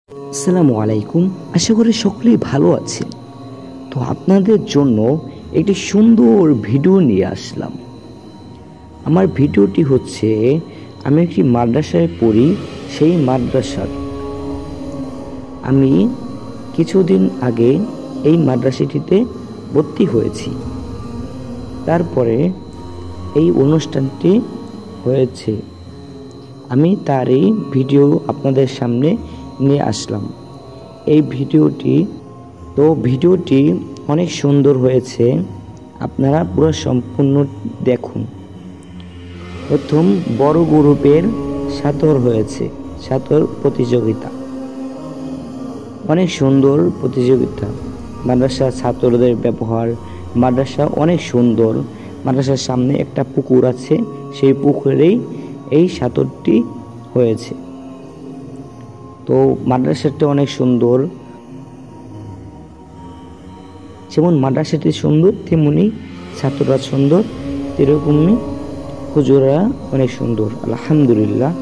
আসসালামু আলাইকুম। আশা করি সকলেই ভালো আছেন। তো আপনাদের জন্য একটি সুন্দর ভিডিও নিয়ে আসলাম। আমার ভিডিওটি হচ্ছে, আমি একটি মাদ্রাসায় পড়ি, সেই মাদ্রাসার। আমি কিছুদিন আগে এই মাদ্রাসাটিতে ভর্তি হয়েছি। তারপরে এই অনুষ্ঠানটি হয়েছে, আমি তারই ভিডিও আপনাদের সামনে নিয়ে আসলাম। এই ভিডিওটি অনেক সুন্দর হয়েছে, আপনারা পুরো সম্পূর্ণ দেখুন। প্রথম বড় গ্রুপের সাঁতার হয়েছে, সাঁতার প্রতিযোগিতা, অনেক সুন্দর প্রতিযোগিতা। মাদ্রাসার ছাত্রদের ব্যবহার, মাদ্রাসা অনেক সুন্দর। মাদ্রাসার সামনে একটা পুকুর আছে, সেই পুকুরেই এই সাঁতারটি হয়েছে। তো মাদ্রাসাটি অনেক সুন্দর, যেমন মাদ্রাসাটি সুন্দর তেমনি ছাত্ররা সুন্দর, এরকমই হুজুরা অনেক সুন্দর। আলহামদুলিল্লাহ,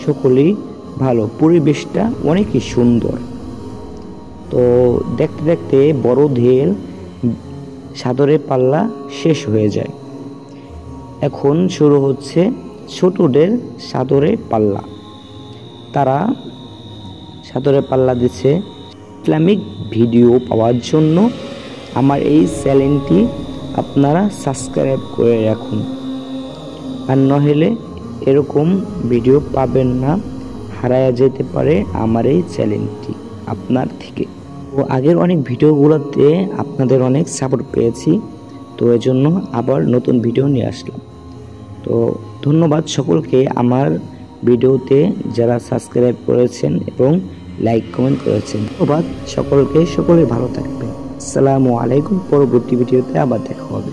সকলেই ভালো, পরিবেশটা অনেকই সুন্দর। তো দেখতে দেখতে বড়দের সাঁতারের পাল্লা শেষ হয়ে যায়, এখন শুরু হচ্ছে ছোটদের সাঁতারের পাল্লা। তারা সাঁতারের পাল্লা দিচ্ছে। ইসলামিক ভিডিও পাওয়ার জন্য আমার এই চ্যানেলটি আপনারা সাবস্ক্রাইব করে রাখুন, আর নইলে এরকম ভিডিও পাবেন না, হারায়া যেতে পারে আমার এই চ্যানেলটি আপনার থেকে। তো আগের অনেক ভিডিওগুলোতে আপনাদের অনেক সাপোর্ট পেয়েছি, তো এজন্য আবার নতুন ভিডিও নিয়ে আসলাম। তো ধন্যবাদ সকলকে, আমার ভিডিওতে যারা সাবস্ক্রাইব করেছেন এবং লাইক কমেন্ট করেছেন। ধন্যবাদ সকলকে, সকলে ভালো থাকবেন। আসসালামু আলাইকুম। পরবর্তী ভিডিওতে আবার দেখা হবে।